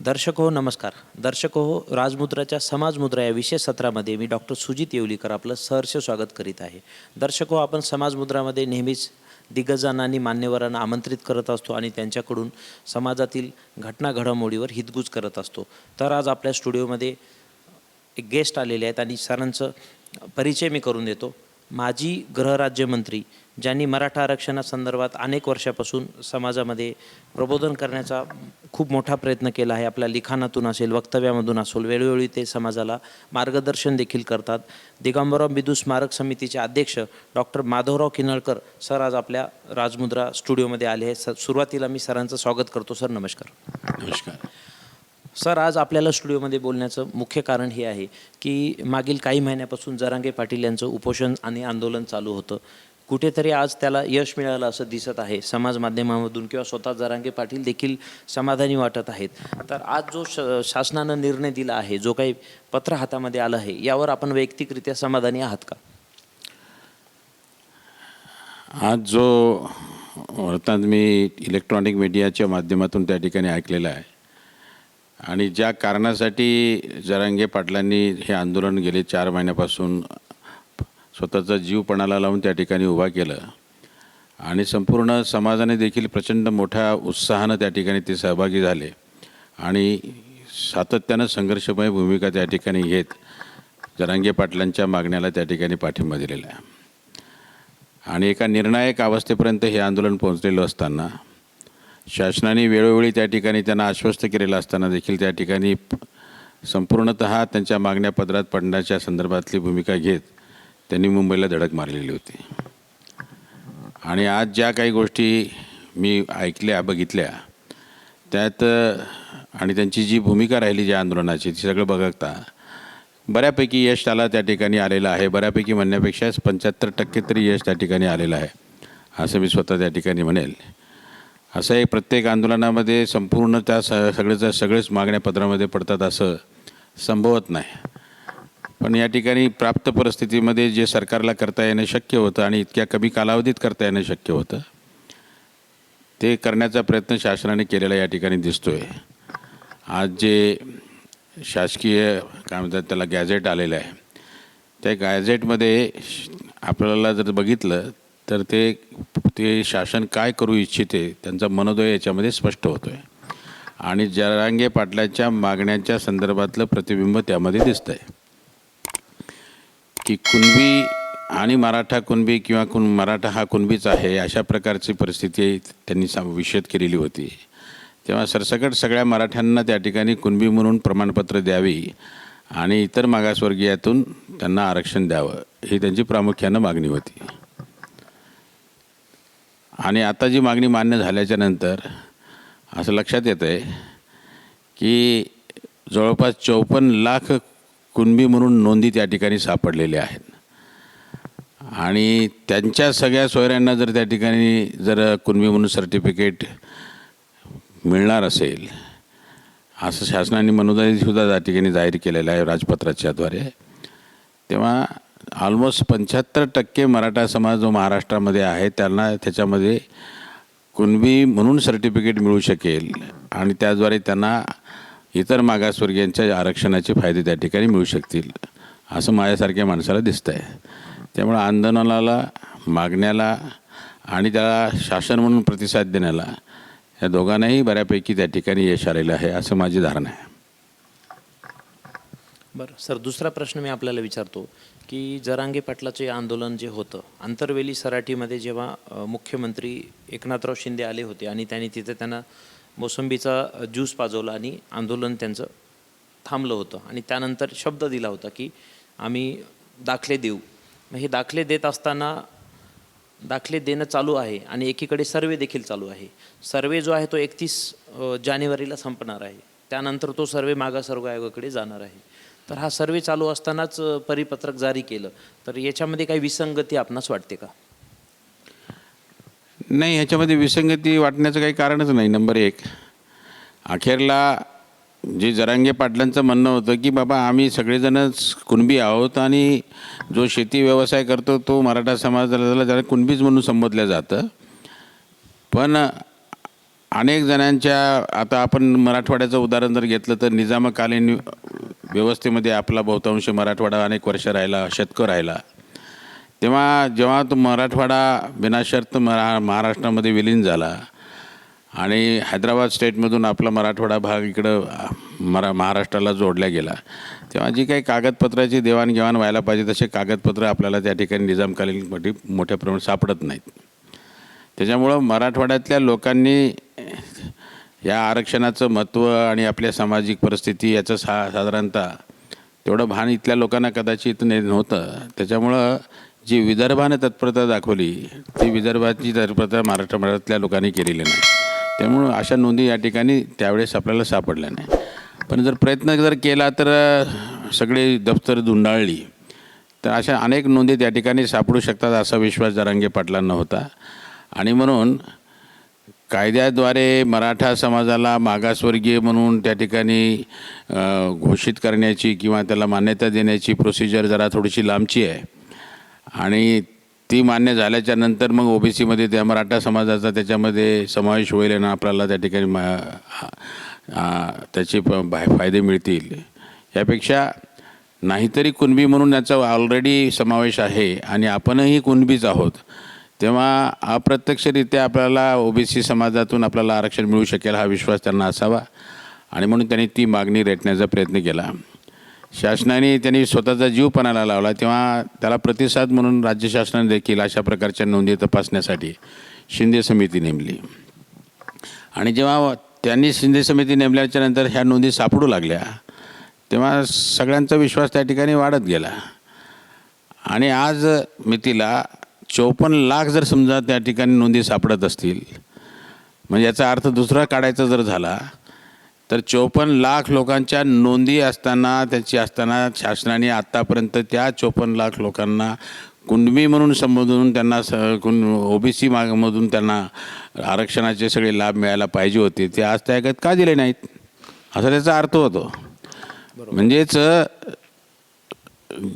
दर्शक हो नमस्कार. दर्शक हो, राजमुद्राच्या समाजमुद्रा या विशेष सत्रामध्ये मी डॉक्टर सुजित येवलीकर आपलं सहर्ष स्वागत करीत आहे. दर्शक हो, आपण समाजमुद्रामध्ये नेहमीच दिग्गजांना आणि मान्यवरांना आमंत्रित करत असतो आणि त्यांच्याकडून समाजातील घटना घडामोडीवर हितगुज करत असतो. तर आज आपल्या स्टुडिओमध्ये एक गेस्ट आलेले आहेत आणि सरांचं परिचय मी करून देतो. माजी गृहराज्यमंत्री ज्यांनी मराठा आरक्षणासंदर्भात अनेक वर्षापासून समाजामध्ये प्रबोधन करण्याचा खूप मोठा प्रयत्न केला आहे. आपल्या लिखाणातून असेल, वक्तव्यामधून असेल, वेळोवेळी ते समाजाला मार्गदर्शन देखील करतात. दिगंबरराव बिदू स्मारक समितीचे अध्यक्ष डॉक्टर माधवराव किनळकर सर आज आपल्या राजमुद्रा स्टुडिओमध्ये आले आहेत. सुरुवातीला मी सरांचं स्वागत करतो. सर नमस्कार. नमस्कार. सर आज आपल्याला स्टुडिओमध्ये बोलण्याचं मुख्य कारण हे आहे की मागील काही महिन्यापासून जरांगे पाटील यांचं उपोषण आणि आंदोलन चालू होतं. कुठेतरी आज त्याला यश मिळालं असं दिसत आहे. समाज माध्यमामधून किंवा स्वतः जरांगे पाटील देखील समाधानी वाटत आहेत. तर आज जो शासनानं निर्णय दिला आहे, जो काही पत्र हातामध्ये आलं आहे, यावर आपण वैयक्तिकरित्या समाधानी आहात का? आज जो वृत्तांत मी इलेक्ट्रॉनिक मीडियाच्या माध्यमातून त्या ठिकाणी ऐकलेला आहे आणि ज्या कारणासाठी जरांगे पाटलांनी हे आंदोलन गेले 4 महिन्यापासून स्वतःचा जीव पणाला लावून त्या ठिकाणी उभा केलं आणि संपूर्ण समाजाने देखील प्रचंड मोठ्या उत्साहानं त्या ठिकाणी ते सहभागी झाले आणि सातत्यानं संघर्षमय भूमिका त्या ठिकाणी घेत जरांगे पाटलांच्या मागण्याला त्या ठिकाणी पाठिंबा दिलेला आहे. आणि एका निर्णायक अवस्थेपर्यंत हे आंदोलन पोहोचलेलं असताना शासनाने वेळोवेळी त्या ठिकाणी त्यांना आश्वस्त केलेलं असताना देखील त्या ठिकाणी संपूर्णतः त्यांच्या मागण्या पदरात पडण्याच्या संदर्भातली भूमिका घेत त्यांनी मुंबईला धडक मारलेली होती. आणि आज ज्या काही गोष्टी मी ऐकल्या बघितल्या त्यात आणि त्यांची जी भूमिका राहिली ज्या आंदोलनाची ती सगळं बघता बऱ्यापैकी यश त्याला त्या ठिकाणी आलेलं आहे. बऱ्यापैकी म्हणण्यापेक्षा 75% तरी यश त्या ठिकाणी आलेलं आहे असं मी स्वतः त्या ठिकाणी म्हणेल. असं एक प्रत्येक आंदोलनामध्ये संपूर्ण त्या सगळेच मागण्या पत्रामध्ये पडतात असं संभवत नाही. पण या ठिकाणी प्राप्त परिस्थितीमध्ये जे सरकारला करता येणं शक्य होतं आणि इतक्या कमी कालावधीत करता येणं शक्य होतं ते करण्याचा प्रयत्न शासनाने केलेला या ठिकाणी दिसतो आहे. आज जे शासकीय काय म्हणतात त्याला गॅझेट आलेलं आहे त्या गॅझेटमध्ये आपल्याला जर बघितलं तर ते शासन काय करू इच्छिते त्यांचा मनोदय याच्यामध्ये स्पष्ट होतो आहे आणि जरांगे पाटलांच्या मागण्यांच्या संदर्भातलं प्रतिबिंब त्यामध्ये दिसतं आहे की कुणबी आणि मराठा कुणबी किंवा मराठा हा कुणबीच आहे अशा प्रकारची परिस्थिती त्यांनी विषद केलेली होती. तेव्हा सरसकट सगळ्या मराठ्यांना त्या ठिकाणी कुणबी म्हणून प्रमाणपत्र द्यावी आणि इतर मागासवर्गीयातून त्यांना आरक्षण द्यावं ही त्यांची प्रामुख्यानं मागणी होती. आणि आता जी मागणी मान्य झाल्याच्या नंतर असं लक्षात येतं आहे की जवळपास 54 लाख कुणबी म्हणून नोंदी त्या ठिकाणी सापडलेल्या आहेत आणि त्यांच्या सगळ्या सोयऱ्यांना जर त्या ठिकाणी जर कुणबी म्हणून सर्टिफिकेट मिळणार असेल असं शासनाने मनोदयसुद्धा त्या ठिकाणी जाहीर केलेलं आहे राजपत्राच्याद्वारे. तेव्हा ऑलमोस्ट 75% मराठा समाज जो महाराष्ट्रामध्ये आहे त्यांना त्याच्यामध्ये कुणबी म्हणून सर्टिफिकेट मिळू शकेल आणि त्याद्वारे त्यांना इतर मागासवर्गीयांच्या आरक्षणाचे फायदे त्या ठिकाणी मिळू शकतील असं माझ्यासारख्या माणसाला दिसतं आहे. त्यामुळं आंदोलनाला मागण्याला आणि त्याला शासन म्हणून प्रतिसाद देण्याला या दोघांनाही बऱ्यापैकी त्या ठिकाणी यश आलेलं आहे असं माझी धारणा आहे. बरं सर, दुसरा प्रश्न मी आपल्याला विचारतो की जरांगे पाटलाचे आंदोलन जे होतं आंतरवेली सराटीमध्ये जेव्हा मुख्यमंत्री एकनाथराव शिंदे आले होते आणि त्यांना मोसंबीचा ज्यूस पाजवला आणि आंदोलन त्यांचं थांबलं होतं आणि त्यानंतर शब्द दिला होता की आम्ही दाखले देऊ. मग हे दाखले देत असताना दाखले देणं चालू आहे आणि एकीकडे सर्वे देखील चालू आहे. सर्वे जो आहे तो 31 जानेवारीला संपणार आहे. त्यानंतर तो सर्वे मागासवर्ग आयोगाकडे जाणार आहे. तर हा सर्वे चालू असतानाच परिपत्रक जारी केलं तर याच्यामध्ये काही विसंगती आपणास वाटते का? नाही, ह्याच्यामध्ये विसंगती वाटण्याचं काही कारणच नाही. नंबर 1, अखेरला जे जरांगे पाटलांचं म्हणणं होतं की बाबा आम्ही सगळेजणच कुणबी आहोत आणि जो शेती व्यवसाय करतो तो मराठा समाजाला जरा कुणबीच म्हणून संबोधलं जातं. पण अनेक जणांच्या, आता आपण मराठवाड्याचं उदाहरण जर घेतलं तर निजामकालीन व्यवस्थेमध्ये आपला बहुतांश मराठवाडा अनेक वर्ष राहिला, शतकं राहिला. तेव्हा जेव्हा तो मराठवाडा बिनाशर्त महाराष्ट्रामध्ये विलीन झाला आणि हैदराबाद स्टेटमधून आपला मराठवाडा भाग इकडं महाराष्ट्राला जोडला गेला, तेव्हा जी काही कागदपत्राची देवाणघेवाण व्हायला पाहिजे तसे कागदपत्र आपल्याला त्या ठिकाणी निजामकालीन मोठ्या प्रमाणात सापडत नाहीत. त्याच्यामुळं मराठवाड्यातल्या लोकांनी या आरक्षणाचं महत्त्व आणि आपल्या सामाजिक परिस्थिती याचं साधारणतः तेवढं भान इथल्या लोकांना कदाचित नव्हतं. त्याच्यामुळं जी विदर्भानं तत्परता दाखवली ती विदर्भाची तत्परता महाराष्ट्रातल्या लोकांनी केलेली नाही. त्यामुळं अशा नोंदी या ठिकाणी त्यावेळेस आपल्याला सापडल्या नाही. पण जर प्रयत्न जर केला तर सगळे दफ्तर धुंडाळली तर अशा अनेक नोंदी त्या ठिकाणी सापडू शकतात असा विश्वास जरांगे पाटलांना होता. आणि म्हणून कायद्याद्वारे मराठा समाजाला मागासवर्गीय म्हणून त्या ठिकाणी घोषित करण्याची किंवा त्याला मान्यता देण्याची प्रोसिजर जरा थोडीशी लांबची आहे. आणि ती मान्य झाल्याच्या नंतर मग OBCमध्ये त्या मराठा समाजाचा त्याच्यामध्ये समावेश होईल आणि आपल्याला त्या ठिकाणी त्याचे फायदे मिळतील. यापेक्षा नाहीतरी कुणबी म्हणून याचा ऑलरेडी समावेश आहे आणि आपणही कुणबीच आहोत, तेव्हा अप्रत्यक्षरित्या आपल्याला OBC समाजातून आपल्याला आरक्षण मिळू शकेल हा विश्वास त्यांना असावा. आणि म्हणून त्यांनी ती मागणी रेटण्याचा प्रयत्न केला. शासनाने त्यांनी स्वतःचा जीव पणाला लावला, तेव्हा त्याला प्रतिसाद म्हणून राज्य शासनाने देखील अशा प्रकारच्या नोंदी तपासण्यासाठी शिंदे समिती नेमली. आणि जेव्हा त्यांनी शिंदे समिती नेमल्याच्या नंतर ह्या नोंदी सापडू लागल्या तेव्हा सगळ्यांचा विश्वास त्या ठिकाणी वाढत गेला. आणि आज मितीला 54 लाख जर समजा त्या ठिकाणी नोंदी सापडत असतील, म्हणजे याचा अर्थ दुसरा काढायचा जर झाला तर 54 लाख लोकांच्या नोंदी असताना शासनाने आत्तापर्यंत त्या 54 लाख लोकांना कुणबी म्हणून संबोधून त्यांना OBC मधून त्यांना आरक्षणाचे सगळे लाभ मिळायला पाहिजे होते, ते आज त्या का दिले नाहीत असा त्याचा अर्थ होतो. म्हणजेच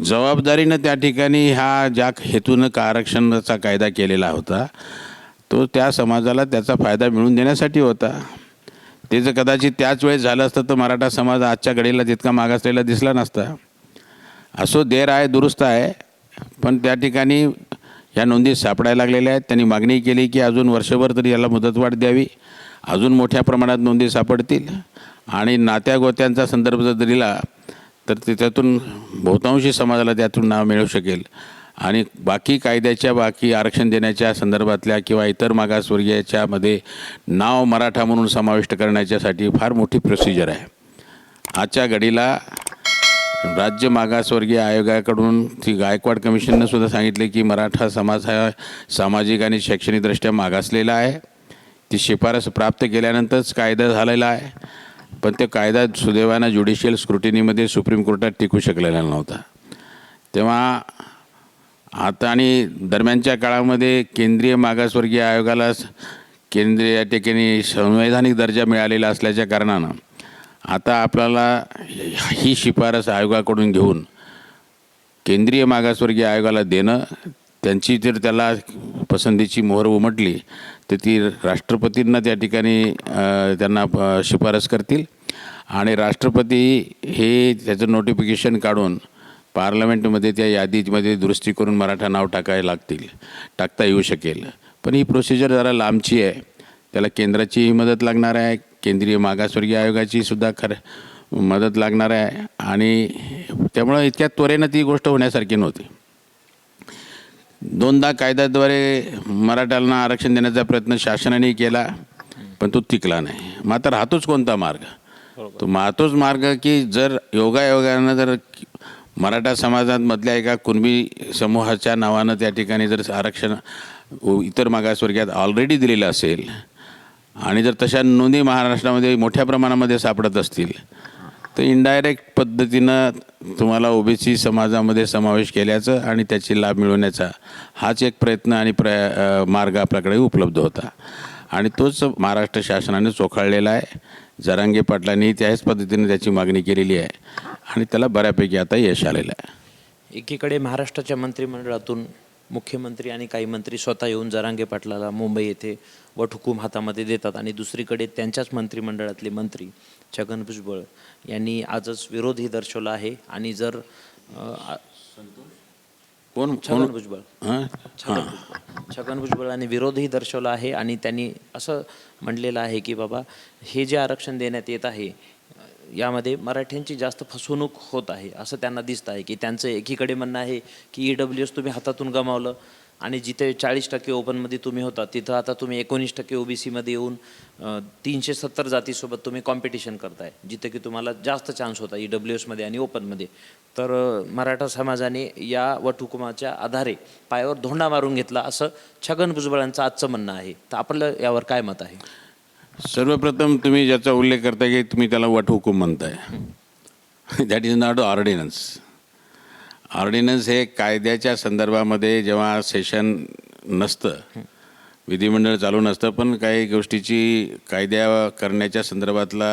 जबाबदारीनं त्या ठिकाणी ज्या हेतूनं का आरक्षणाचा कायदा केलेला होता तो त्या समाजाला त्याचा फायदा मिळवून देण्यासाठी होता. ते जर कदाचित त्याच वेळेस झालं असतं तर मराठा समाज आजच्या घडीला तितका मागासलेला दिसला नसता. असो, देर आहे दुरुस्त आहे, पण त्या ठिकाणी ह्या नोंदी सापडायला लागलेल्या आहेत. त्यांनी मागणी केली की अजून वर्षभर तरी याला मुदतवाढ द्यावी, अजून मोठ्या प्रमाणात नोंदी सापडतील आणि नात्या गोत्यांचा संदर्भ जर दिला तर त्यातून बहुतांशी समाजाला त्यातून नाव मिळू शकेल. आणि बाकी आरक्षण देण्याच्या संदर्भातल्या किंवा इतर मागासवर्गीयाच्यामध्ये नाव मराठा म्हणून समाविष्ट करण्याच्यासाठी फार मोठी प्रोसिजर आहे. आजच्या घडीला राज्य मागासवर्गीय आयोगाकडून ती गायकवाड कमिशननं सुद्धा सांगितले की मराठा समाज हा सामाजिक आणि शैक्षणिकदृष्ट्या मागासलेला आहे. ती शिफारस प्राप्त केल्यानंतरच कायदा झालेला आहे, पण ते कायदा सुदैवानं ज्युडिशियल स्क्रुटिनीमध्ये सुप्रीम कोर्टात टिकू शकलेला नव्हता. तेव्हा आता आणि दरम्यानच्या काळामध्ये केंद्रीय मागासवर्गीय आयोगाला केंद्रीय या ठिकाणी संवैधानिक दर्जा मिळालेला असल्याच्या कारणानं आता आपल्याला ही शिफारस आयोगाकडून घेऊन केंद्रीय मागासवर्गीय आयोगाला देणं, त्यांची जर त्याला पसंतीची मोहर उमटली तर ती राष्ट्रपतींना त्या ठिकाणी त्यांना शिफारस करतील आणि राष्ट्रपती हे त्याचं नोटिफिकेशन काढून पार्लमेंटमध्ये त्या यादीमध्ये दुरुस्ती करून मराठा नाव टाकता येऊ शकेल. पण ही प्रोसिजर जरा लांबची आहे, त्याला केंद्राचीही मदत लागणार आहे, केंद्रीय मागासवर्गीय आयोगाची सुद्धा मदत लागणार आहे आणि त्यामुळं इतक्या त्वरेनं ती गोष्ट होण्यासारखी नव्हती. 2दा कायद्याद्वारे मराठ्यांना आरक्षण देण्याचा प्रयत्न शासनाने केला पण तो टिकला नाही. मात्र राहतोच कोणता मार्ग? तो राहतोच मार्ग की जर योगायोगानं जर मराठा समाजामधल्या एका कुणबी समूहाच्या नावानं त्या ठिकाणी जर आरक्षण इतर मागासवर्गीयात ऑलरेडी दिलेलं असेल आणि जर तशा नोंदी महाराष्ट्रामध्ये मोठ्या प्रमाणामध्ये सापडत असतील तर इनडायरेक्ट पद्धतीनं तुम्हाला OBC समाजामध्ये समावेश केल्याचं आणि त्याचे लाभ मिळवण्याचा हाच एक प्रयत्न आणि मार्ग आपल्याकडे उपलब्ध होता आणि तोच महाराष्ट्र शासनाने चोखाळलेला आहे. जरांगे पाटलांनी त्याच पद्धतीने त्याची मागणी केलेली आहे आणि त्याला बऱ्यापैकी आता यश आलेलं आहे. एकीकडे महाराष्ट्राच्या मंत्रिमंडळातून मुख्यमंत्री आणि काही मंत्री स्वतः येऊन जरांगे पाटलाला मुंबई येथे वटहुकूम हातामध्ये देतात आणि दुसरीकडे त्यांच्याच मंत्रिमंडळातले मंत्री छगन भुजबळ यांनी आजच विरोधही दर्शवला आहे. आणि जर छगन भुजबळ छगन भुजबळांनी विरोधही दर्शवला आहे आणि त्यांनी असं म्हणलेलं आहे की बाबा हे जे आरक्षण देण्यात येत आहे यामध्ये मराठ्यांची जास्त फसवणूक होत आहे असं त्यांना दिसतं आहे. की त्यांचं एकीकडे म्हणणं आहे की EWS तुम्ही हातातून गमावलं आणि जिथे 40% ओपनमध्ये तुम्ही होता तिथं आता तुम्ही 19% OBCमध्ये येऊन 370 जातीसोबत तुम्ही कॉम्पिटिशन करताय, जिथे की तुम्हाला जास्त चान्स होता EWSमध्ये आणि ओपनमध्ये. तर मराठा समाजाने या वटहुकुमाच्या आधारे पायावर धोंडा मारून घेतला असं छगन भुजबळांचं आजचं म्हणणं आहे. तर आपलं यावर काय मत आहे? सर्वप्रथम तुम्ही ज्याचा उल्लेख करताय की तुम्ही त्याला वटहुकूम म्हणताय, that is not ordnance. Ordnance हे कायद्याच्या संदर्भामध्ये जेव्हा सेशन नसतं, विधिमंडळ चालू नसतं, पण काही गोष्टीची कायद्या करण्याच्या संदर्भातला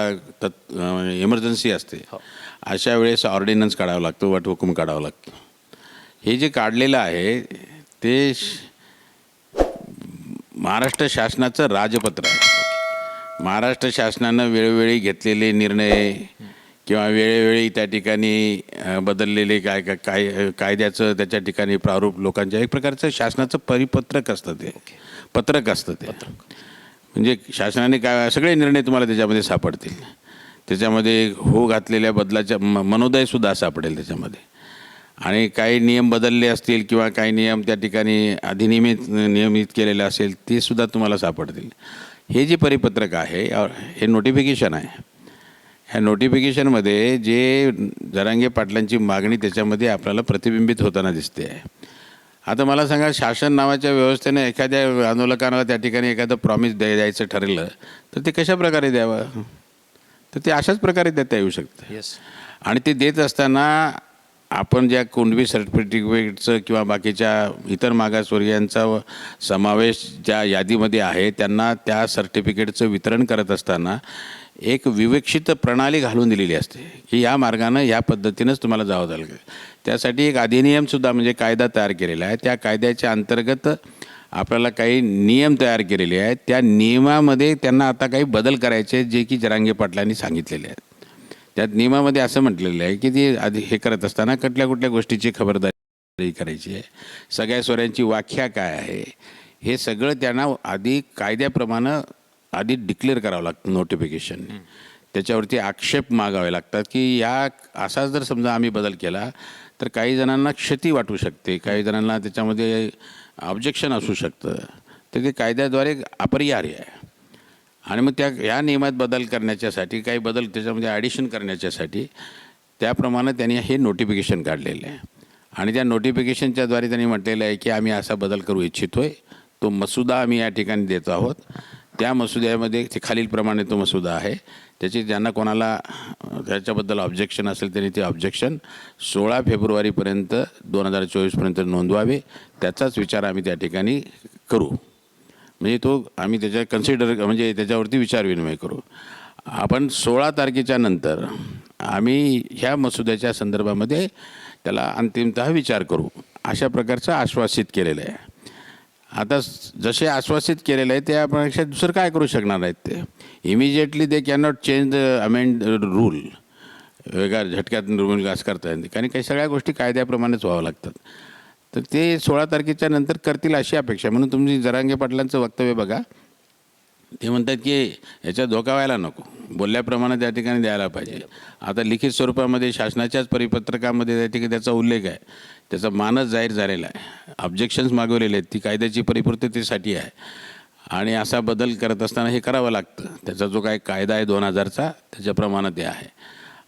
इमर्जन्सी असते, अशा वेळेस ऑर्डिनन्स काढावा लागतो, वटहुकूम काढावा लागतो. हे जे काढलेलं आहे ते महाराष्ट्र शासनाचं राजपत्र आहे. महाराष्ट्र शासनानं वेळोवेळी घेतलेले निर्णय किंवा वेळोवेळी त्या ठिकाणी बदललेले कायद्याचं त्याच्या ठिकाणी प्रारूप लोकांच्या एक प्रकारचं शासनाचं परिपत्रक असतं, ते पत्रक असतं. ते म्हणजे शासनाने काय सगळे निर्णय तुम्हाला त्याच्यामध्ये सापडतील. त्याच्यामध्ये हो घातलेल्या बदलाच्या मनोदयसुद्धा सापडेल त्याच्यामध्ये. आणि काही नियम बदलले असतील किंवा काही नियम त्या ठिकाणी नियमित केलेले असेल ते सुद्धा तुम्हाला सापडतील. हे जे परिपत्रक आहे हे नोटिफिकेशन आहे. ह्या नोटिफिकेशनमध्ये जे जरांगे पाटलांची मागणी त्याच्यामध्ये आपल्याला प्रतिबिंबित होताना दिसते आहे. आता मला सांगा, शासन नावाच्या व्यवस्थेने एखाद्या आंदोलकांना त्या ठिकाणी एखादं प्रॉमिस द्यायचं ठरलं तर ते कशा प्रकारे द्यावं? तर ते अशाच प्रकारे देता येऊ शकतं. आणि ते देत असताना आपण ज्या कुणबी सर्टिफिकेटचं किंवा बाकीच्या इतर मागासवर्गीयांचा समावेश ज्या यादीमध्ये आहे त्यांना त्या सर्टिफिकेटचं वितरण करत असताना एक विवेक्षित प्रणाली घालून दिलेली असते की या मार्गानं या पद्धतीनंच तुम्हाला जावं लागेल. त्यासाठी एक अधिनियमसुद्धा म्हणजे कायदा तयार केलेला आहे. त्या कायद्याच्या अंतर्गत आपल्याला काही नियम तयार केलेले आहेत. त्या नियमामध्ये त्यांना आता काही बदल करायचे जे की जरांगे पाटलांनी सांगितलेले आहेत. त्यात नियमामध्ये असं म्हटलेलं आहे की ती आधी हे करत असताना कुठल्या गोष्टीची खबरदारी करायची आहे, सगळ्या स्वरांची व्याख्या काय आहे, हे सगळं त्यांना आधी कायद्याप्रमाणे आधी डिक्लेअर करावं लागतं नोटिफिकेशन. त्याच्यावरती आक्षेप मागावे लागतात की या असा जर समजा आम्ही बदल केला तर काही जणांना क्षती वाटू शकते, काही जणांना त्याच्यामध्ये ऑब्जेक्शन असू शकतं. तर ते कायद्याद्वारे अपरिहार्य आहे. आणि मग या नियमात बदल करण्याच्यासाठी काही बदल त्याच्यामध्ये ॲडिशन करण्याच्यासाठी त्याप्रमाणे त्यांनी हे नोटिफिकेशन काढलेलं आहे. आणि त्या नोटिफिकेशनच्याद्वारे त्यांनी म्हटलेलं आहे की आम्ही असा बदल करू इच्छितो आहे. तो मसुदा आम्ही या ठिकाणी देतो आहोत. त्या मसुद्यामध्ये ते खालीलप्रमाणे तो मसुदा आहे. त्याची ज्यांना कोणाला त्याच्याबद्दल ऑब्जेक्शन असेल त्यांनी ते ऑब्जेक्शन 16 फेब्रुवारीपर्यंत 2024पर्यंत नोंदवावे. त्याचाच विचार आम्ही त्या ठिकाणी करू. म्हणजे तो आम्ही म्हणजे त्याच्यावरती विचारविनिमय करू. आपण 16 तारखेच्या नंतर आम्ही ह्या मसुद्याच्या संदर्भामध्ये त्याला अंतिमतः विचार करू, अशा प्रकारचं आश्वासित केलेलं आहे. आता जसे आश्वासित केलेलं आहे त्यापेक्षा दुसरं काय करू शकणार आहेत ते? इमिजिएटली दे कॅनॉट चेंज अमेंड रूल. वेगळ्या झटक्यात विकास करता येईल, कारण काही सगळ्या गोष्टी कायद्याप्रमाणेच व्हावं लागतात. तर ते 16 तारखेच्या नंतर करतील अशी अपेक्षा. म्हणून तुम्ही जरांगे पाटलांचं वक्तव्य बघा. ते म्हणतात की याचा धोका व्हायला नको, बोलल्याप्रमाणे त्या ठिकाणी द्यायला पाहिजे. आता लिखित स्वरूपामध्ये शासनाच्याच परिपत्रकामध्ये त्या ठिकाणी त्याचा उल्लेख आहे, त्याचा मानच जाहीर झालेला आहे. ऑब्जेक्शन्स मागवलेले आहेत, ती कायद्याची परिपूर्ततेसाठी आहे. आणि असा बदल करत असताना हे करावं लागतं. त्याचा जो काही कायदा आहे 2000चा त्याच्याप्रमाणे ते आहे.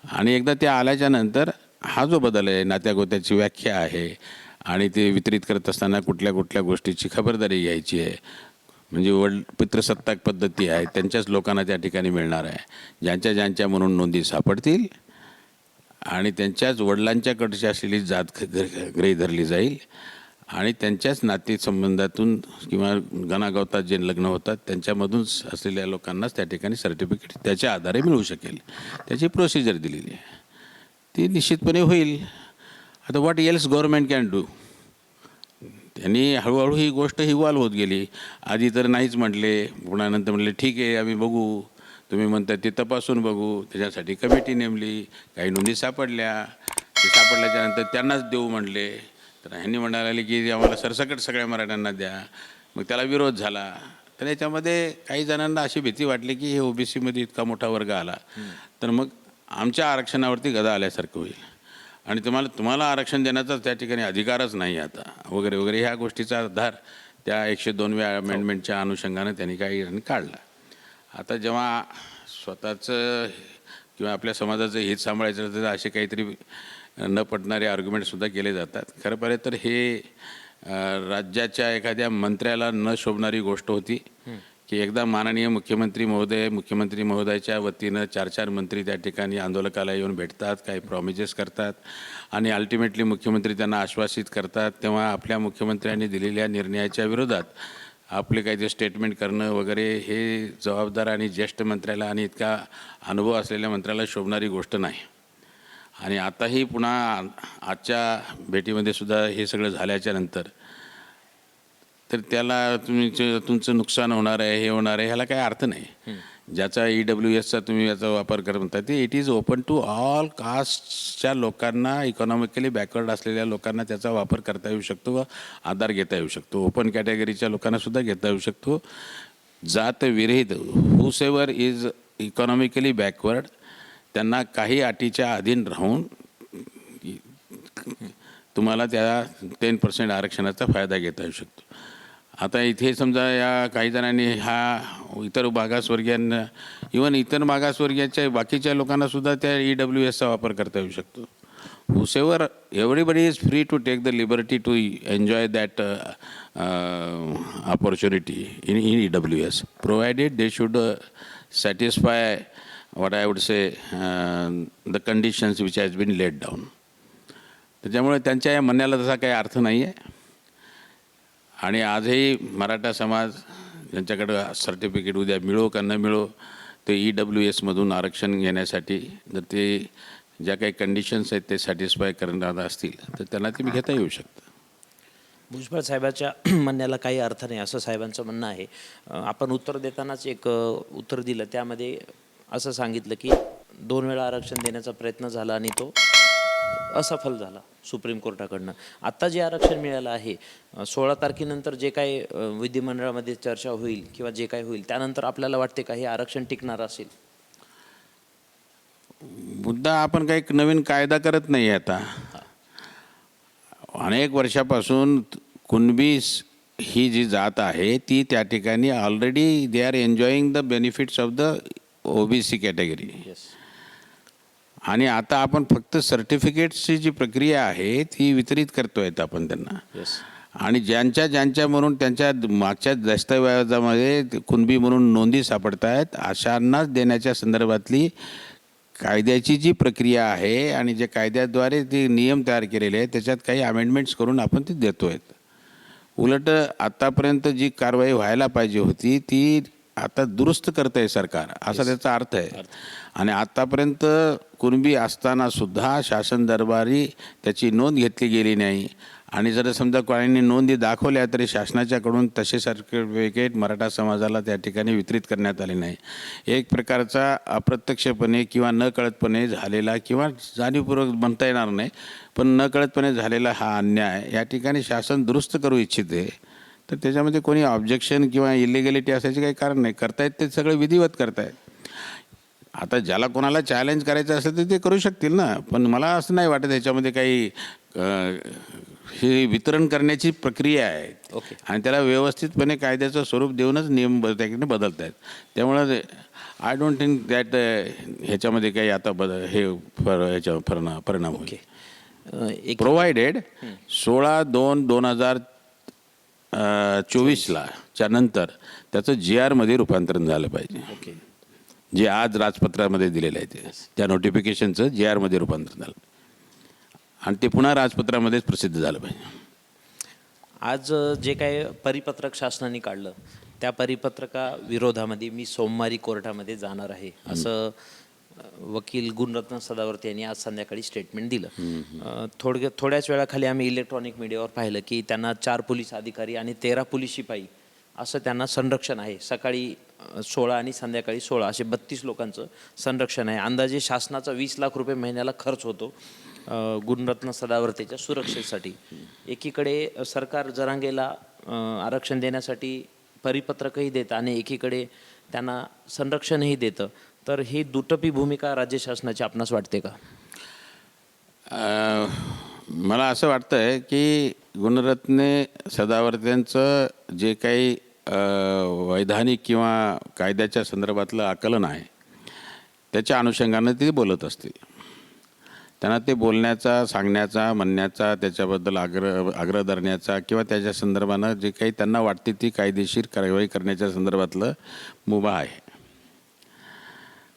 आणि एकदा ते आल्याच्या नंतर हा जो बदल आहे, नात्यागोत्याची व्याख्या आहे आणि ते वितरित करत असताना कुठल्या गोष्टीची खबरदारी घ्यायची आहे. म्हणजे पितृसत्ताक पद्धती आहे, त्यांच्याच लोकांना त्या ठिकाणी मिळणार आहे. ज्यांच्या म्हणून नोंदी सापडतील आणि त्यांच्याच वडिलांच्याकडची असलेली जात गृहीत धरली जाईल आणि त्यांच्याच नातेसंबंधातून किंवा गणागवतात जे लग्न होतात त्यांच्यामधून असलेल्या लोकांनाच त्या ठिकाणी सर्टिफिकेट त्याच्या आधारे मिळू शकेल. त्याची प्रोसिजर दिलेली आहे, ती निश्चितपणे होईल. आता what else government can do, त्यांनी हळूहळू ही गोष्ट इव्हॉल्व होत गेली. आधी तर नाहीच म्हटले, पुन्हा नंतर म्हटले ठीक आहे आम्ही बघू, तुम्ही म्हणता ते तपासून बघू. त्याच्यासाठी कमिटी नेमली, काही नोंदी सापडल्या, ते सापडल्याच्यानंतर त्यांनाच देऊ म्हटले. तर ह्यांनी म्हणायला लागले की आम्हाला सरसकट सगळ्या मराठ्यांना द्या. मग त्याला विरोध झाला. तर याच्यामध्ये काही जणांना अशी भीती वाटली की हे ओबीसीमध्ये इतका मोठा वर्ग आला तर मग आमच्या आरक्षणावरती गदा आल्यासारखं होईल आणि तुम्हाला आरक्षण देण्याचा त्या ठिकाणी अधिकारच नाही आता वगैरे वगैरे ह्या गोष्टीचा आधार त्या 102व्या अमेंडमेंटच्या अनुषंगानं त्यांनी काही जणांनी काढला. आता जेव्हा स्वतःचं किंवा आपल्या समाजाचं हित सांभाळायचं तर असे काहीतरी न पटणारे आर्ग्युमेंटसुद्धा केले जातात. खरं पाहिलं तर हे राज्याच्या एखाद्या मंत्र्याला न शोभणारी गोष्ट होती की एकदा माननीय मुख्यमंत्री महोदयाच्या वतीनं 4 मंत्री त्या ठिकाणी आंदोलकाला येऊन भेटतात, काही प्रॉमिसेस करतात आणि अल्टिमेटली मुख्यमंत्री त्यांना आश्वासित करतात. तेव्हा आपल्या मुख्यमंत्र्यांनी दिलेल्या निर्णयाच्या विरोधात आपले काही ते स्टेटमेंट करणं वगैरे हे जबाबदार आणि ज्येष्ठ मंत्र्याला आणि इतका अनुभव असलेल्या मंत्र्याला शोभणारी गोष्ट नाही. आणि आताही पुन्हा आजच्या भेटीमध्ये सुद्धा हे सगळं झाल्याच्या नंतर तर त्याला तुमचं नुकसान होणार आहे, हे होणार आहे, ह्याला काही अर्थ नाही. ज्याचा EWSचा तुम्ही याचा वापर करत म्हणता ते it is open to all कास्टच्या लोकांना, इकॉनॉमिकली बॅकवर्ड असलेल्या लोकांना त्याचा वापर करता येऊ शकतो व आधार घेता येऊ शकतो. ओपन कॅटेगरीच्या लोकांनासुद्धा घेता येऊ शकतो. जात विरहित हुसेवर इज इकॉनॉमिकली बॅकवर्ड त्यांना काही अटीच्या अधीन राहून तुम्हाला त्या 10% आरक्षणाचा फायदा घेता येऊ शकतो. आता इथे समजा या काही जणांनी हा इतर मागासवर्गीयांना इवन इतर मागासवर्गीयाच्या बाकीच्या लोकांनासुद्धा त्या EWSचा वापर करता येऊ शकतो. Howsoever everybody is free to take the liberty to enjoy that opportunity in EWS provided they should satisfy what I would say the conditions which has been laid down. त्याच्यामुळे त्यांच्या या म्हणण्याला तसा काही अर्थ नाही आहे. आणि आजही मराठा समाज ज्यांच्याकडं सर्टिफिकेट उद्या मिळो का न मिळो ते EWSमधून आरक्षण घेण्यासाठी जर ते ज्या काही कंडिशन्स आहेत ते सॅटिस्फाय करणार असतील तर त्यांना ते घेता येऊ शकतं. भुजबळ साहेबाच्या म्हणण्याला काही अर्थ नाही असं साहेबांचं म्हणणं आहे. आपण उत्तर देतानाच एक उत्तर दिलं, त्यामध्ये असं सांगितलं की 2 वेळा आरक्षण देण्याचा प्रयत्न झाला आणि तो असफल झाला सुप्रीम कोर्टाकडनं. आत्ता जे आरक्षण मिळालं आहे 16 तारखेनंतर जे काही विधिमंडळामध्ये चर्चा होईल किंवा जे काही होईल त्यानंतर आपल्याला वाटते का हे आरक्षण टिकणार असेल? मुद्दा आपण काही नवीन कायदा करत नाही आता. अनेक वर्षापासून कुणबी ही जी जात आहे ती त्या ठिकाणी already they are enjoying the benefits of the OBC category. आणि आता आपण फक्त सर्टिफिकेट्सची जी प्रक्रिया आहे ती वितरित करतोय आपण त्यांना. आणि ज्यांच्या म्हणून त्यांच्या मागच्या दस्तऐवजामध्ये कुणबी म्हणून नोंदी सापडत आहेत अशांनाच देण्याच्या संदर्भातली कायद्याची जी प्रक्रिया आहे आणि जे कायद्याद्वारे ते नियम तयार केलेले आहेत त्याच्यात काही अमेंडमेंट्स करून आपण ते देतो आहेत. उलट आतापर्यंत जी कारवाई व्हायला पाहिजे होती ती आता दुरुस्त करत आहे सरकार असा त्याचा अर्थ आहे. आणि आत्तापर्यंत कुणबी असतानासुद्धा शासन दरबारी त्याची नोंद घेतली गेली नाही. आणि जर समजा कोणाने नोंदी दाखवल्या तरी शासनाच्याकडून तसे सर्टिफिकेट मराठा समाजाला त्या ठिकाणी वितरित करण्यात आले नाही. एक प्रकारचा अप्रत्यक्षपणे किंवा नकळतपणे झालेला किंवा जाणीवपूर्वक म्हणता येणार नाही पण नकळतपणे झालेला हा अन्याय या ठिकाणी शासन दुरुस्त करू इच्छिते. तर त्याच्यामध्ये कोणी ऑब्जेक्शन किंवा इलिगॅलिटी असायचे काही कारण नाही. करतायत ते सगळं विधिवत करतायत. आता ज्याला कोणाला चॅलेंज करायचं असेल तर ते करू शकतील ना. पण मला असं नाही वाटत ह्याच्यामध्ये काही हे वितरण करण्याची प्रक्रिया आहे. आणि त्याला व्यवस्थितपणे कायद्याचं स्वरूप देऊनच नियम त्याकडे बदलत आहेत. त्यामुळं आय डोंट थिंक दॅट ह्याच्यामध्ये काही आता ह्याच्या परिणाम होईल. प्रोव्हायडेड 16/2/2024 च्या नंतर त्याचं GRमध्ये रूपांतरण झालं पाहिजे. जे आज राजपत्रामध्ये दिलेलं आहे त्या नोटिफिकेशनचं GRमध्ये रूपांतरण झालं आणि ते पुन्हा राजपत्रामध्येच प्रसिद्ध झालं पाहिजे. आज जे काही परिपत्रक शासनाने काढलं त्या परिपत्रका विरोधामध्ये मी सोमवारी कोर्टामध्ये जाणार आहे असं वकील गुणरत्न सदावर्ते यांनी आज संध्याकाळी स्टेटमेंट दिलं. थोड्याच वेळाखाली आम्ही इलेक्ट्रॉनिक मीडियावर पाहिलं की त्यांना 4 पोलीस अधिकारी आणि 13 पोलीस शिपाई असं त्यांना संरक्षण आहे. सकाळी 16 आणि संध्याकाळी 16 असे 32 लोकांचं संरक्षण आहे. अंदाजे शासनाचा 20 लाख रुपये महिन्याला खर्च होतो गुणरत्न सदावर्तेच्या सुरक्षेसाठी. एकीकडे सरकार जरांगेला आरक्षण देण्यासाठी परिपत्रकही देतं आणि एकीकडे त्यांना संरक्षणही देतं. तर ही दुटप्पी भूमिका राज्य शासनाची आपणास वाटते का? मला असं वाटतं आहे की गुणरत्ने सदावर्तेंचं जे काही वैधानिक किंवा कायद्याच्या संदर्भातलं आकलन आहे त्याच्या अनुषंगानं ते बोलत असतील. त्यांना ते बोलण्याचा, सांगण्याचा, म्हणण्याचा, त्याच्याबद्दल आग्रह धरण्याचा किंवा त्याच्या संदर्भानं जे काही त्यांना वाटते ती कायदेशीर कारवाई करण्याच्या संदर्भातलं मुभा आहे.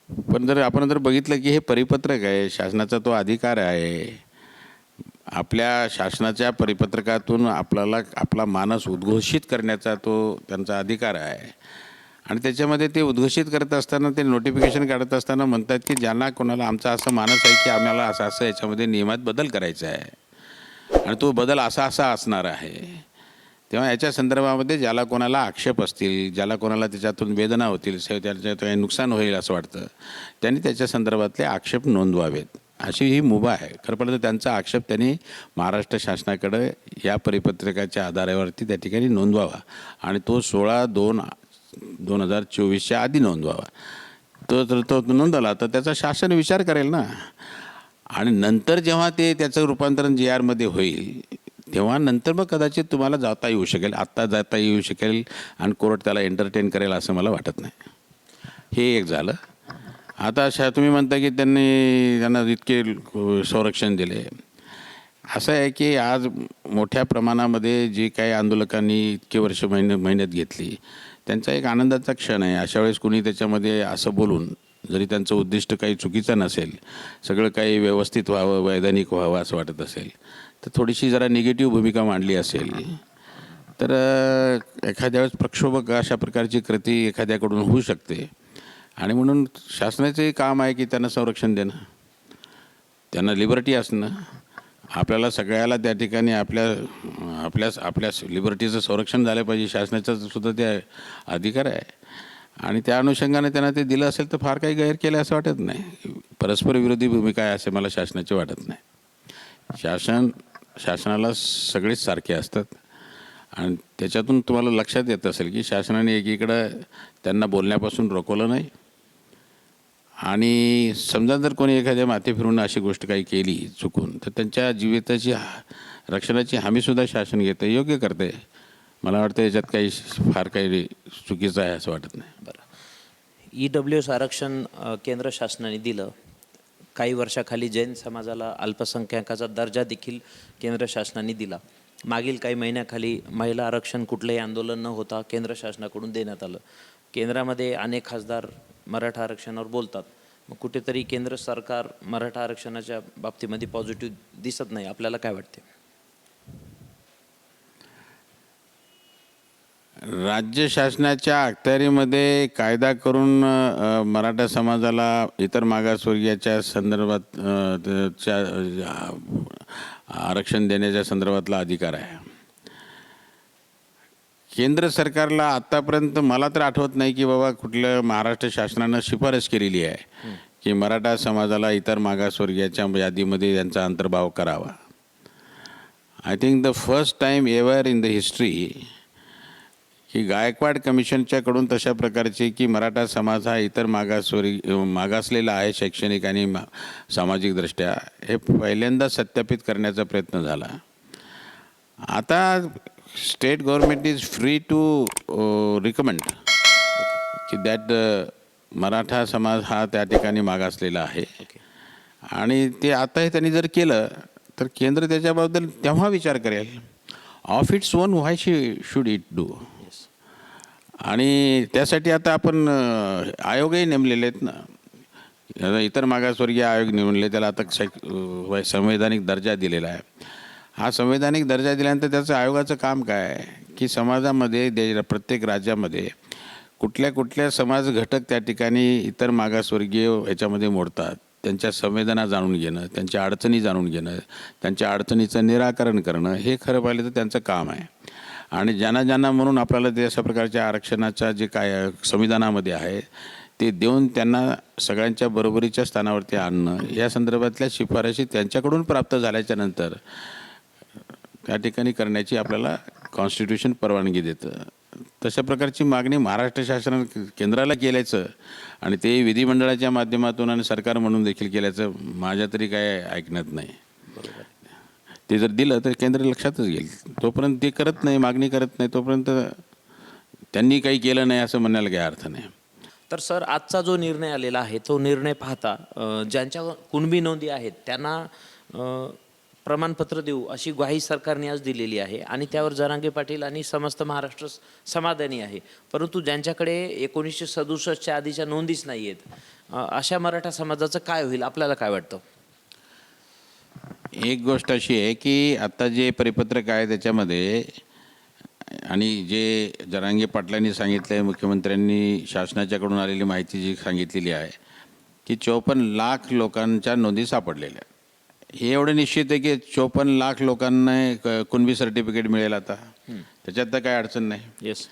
पण आपण जर बघितलं की हे परिपत्रक आहे, शासनाचा तो अधिकार आहे. आपल्या शासनाच्या परिपत्रकातून आपला मानस उद्घोषित करण्याचा तो त्यांचा अधिकार आहे. आणि त्याच्यामध्ये ते उद्घोषित करत असताना, ते नोटिफिकेशन काढत असताना म्हणतात की ज्यांना कोणाला आमचा असं मानस आहे की आम्हाला असं याच्यामध्ये नियमात बदल करायचा आहे आणि तो बदल असा असणार आहे. तेव्हा याच्या संदर्भामध्ये ज्याला कोणाला आक्षेप असतील, ज्याला कोणाला त्याच्यातून वेदना होतील, त्याच्यात काही नुकसान होईल असं वाटतं, त्यांनी त्याच्या संदर्भातले आक्षेप नोंदवावेत अशी ही मुभा आहे. खरं पाहिलं तर त्यांचा आक्षेप त्यांनी महाराष्ट्र शासनाकडे या परिपत्रकाच्या आधारावरती त्या ठिकाणी नोंदवावा आणि तो 16/2/2024च्या आधी नोंदवावा. तो नोंदवला तर त्याचा शासन विचार करेल ना. आणि नंतर जेव्हा त्याचं रूपांतरण GRमध्ये होईल तेव्हा नंतर मग कदाचित तुम्हाला जाता येऊ शकेल. आत्ता जाता येऊ शकेल आणि कोर्ट त्याला एंटरटेन करेल असं मला वाटत नाही. हे एक झालं. आता तुम्ही म्हणता की त्यांना इतके संरक्षण दिले. असं आहे की आज मोठ्या प्रमाणामध्ये जे काही आंदोलकांनी इतके वर्ष मेहनत घेतली त्यांचा एक आनंदाचा क्षण आहे. अशा वेळेस कुणी त्याच्यामध्ये असं बोलून, जरी त्यांचं उद्दिष्ट काही चुकीचं नसेल, सगळं काही व्यवस्थित व्हावं, वैधानिक व्हावं असं वाटत असेल, तर थोडीशी जरा निगेटिव्ह भूमिका मांडली असेल तर एखाद्या वेळेस प्रक्षोभक अशा प्रकारची कृती एखाद्याकडून होऊ शकते. आणि म्हणून शासनाचंही काम आहे की त्यांना संरक्षण देणं, त्यांना लिबर्टी असणं. आपल्याला सगळ्याला त्या ठिकाणी आपल्या लिबर्टीचं संरक्षण झालं पाहिजे, शासनाचा सुद्धा ते अधिकार आहे. आणि त्या अनुषंगाने त्यांना ते दिलं असेल तर फार काही गैर केलं असं वाटत नाही. परस्पर विरोधी भूमिका आहे असे मला शासनाचे वाटत नाही. शासनाला सगळेच सारखे असतात आणि त्याच्यातून तुम्हाला लक्षात येत असेल की शासनाने एकीकडं त्यांना बोलण्यापासून रोखवलं नाही आणि समजा जर कोणी एखाद्या माथे फिरून अशी गोष्ट काही केली चुकून तर त्यांच्या जीविताची रक्षणाची हमीसुद्धा शासन घेतं, योग्य करते. मला वाटतं याच्यात काही फार काही चुकीचं आहे असं वाटत नाही. बरं, EWS आरक्षण केंद्र शासनाने दिलं. काही वर्षाखाली जैन समाजाला अल्पसंख्याकाचा दर्जा देखील केंद्र शासनाने दिला. मागील काही महिन्याखाली महिला आरक्षण कुठलंही आंदोलन न होता केंद्र शासनाकडून देण्यात आलं. केंद्रामध्ये अनेक खासदार मराठा आरक्षणावर बोलतात. मग कुठेतरी केंद्र सरकार मराठा आरक्षणाच्या बाबतीमध्ये पॉझिटिव्ह दिसत नाही. आपल्याला काय वाटते? राज्य शासनाच्या अखत्यारीमध्ये कायदा करून मराठा समाजाला इतर मागासवर्गीयाच्या संदर्भात आरक्षण देण्याच्या संदर्भातला अधिकार आहे. केंद्र सरकारला आत्तापर्यंत मला तर आठवत नाही की बाबा कुठल्या महाराष्ट्र शासनानं शिफारस केलेली आहे की मराठा समाजाला इतर मागासवर्गीयाच्या यादीमध्ये त्यांचा अंतर्भाव करावा. I think the first time ever in the history की गायकवाड कमिशनच्याकडून तशा प्रकारचे की मराठा समाज हा इतर मागासलेला आहे शैक्षणिक आणि सामाजिकदृष्ट्या, हे पहिल्यांदा सत्यापित करण्याचा प्रयत्न झाला. आता state government is free to recommend की दॅट मराठा समाज हा त्या ठिकाणी मागासलेला आहे. आणि ते आताही त्यांनी जर केलं तर केंद्र त्याच्याबद्दल तेव्हा विचार करेल. Of its own why should it do. आणि त्यासाठी आता आपण आयोगही नेमलेले आहेत ना. इतर मागासवर्गीय आयोग नेमले, त्याला आता संवैधानिक दर्जा दिलेला आहे. हा संवैधानिक दर्जा दिल्यानंतर त्याचं आयोगाचं काम काय आहे की समाजामध्ये प्रत्येक राज्यामध्ये कुठल्या कुठल्या समाज घटक त्या ठिकाणी इतर मागासवर्गीय ह्याच्यामध्ये मोडतात, त्यांच्या संवेदना जाणून घेणं, त्यांच्या अडचणी जाणून घेणं, त्यांच्या अडचणीचं निराकरण करणं, हे खरं पाहिलं तर त्यांचं काम आहे. आणि ज्यांना ज्यांना म्हणून आपल्याला ते अशा प्रकारच्या आरक्षणाचा जे काय संविधानामध्ये आहे ते देऊन त्यांना सगळ्यांच्या बरोबरीच्या स्थानावरती आणणं, या संदर्भातल्या शिफारशी त्यांच्याकडून प्राप्त झाल्याच्या नंतर त्या ठिकाणी करण्याची आपल्याला कॉन्स्टिट्यूशन परवानगी देतं. तशा प्रकारची मागणी महाराष्ट्र शासनाने केंद्राला केल्याचं आणि ते विधिमंडळाच्या माध्यमातून आणि सरकार म्हणून देखील केल्याचं माझ्या तरी काय ऐकण्यात नाही. ते जर दिलं तर केंद्र लक्षातच घेईल. तोपर्यंत ते करत नाही, मागणी करत नाही, तोपर्यंत त्यांनी काही केलं नाही असं म्हणण्याला काही अर्थ नाही. तर सर, आजचा जो निर्णय आलेला आहे तो निर्णय पाहता ज्यांच्या कुणबी नोंदी आहेत त्यांना प्रमाणपत्र देऊ अशी ग्वाही सरकारने आज दिलेली आहे आणि त्यावर जरांगे पाटील आणि समस्त महाराष्ट्र समाधानी आहे. परंतु ज्यांच्याकडे 1967च्या आधीच्या नोंदीच नाही आहेत अशा मराठा समाजाचं काय होईल, आपल्याला काय वाटतं? एक गोष्ट अशी आहे की आता जे परिपत्रक आहे त्याच्यामध्ये आणि जे जरांगे पाटलांनी सांगितलं आहे, मुख्यमंत्र्यांनी शासनाच्याकडून आलेली माहिती जी सांगितलेली आहे की 54 लाख लोकांच्या नोंदी सापडलेल्या. हे एवढं निश्चित आहे की 54 लाख लोकांना कुणबी सर्टिफिकेट मिळेल आता, त्याच्यात तर काय अडचण नाही. येस.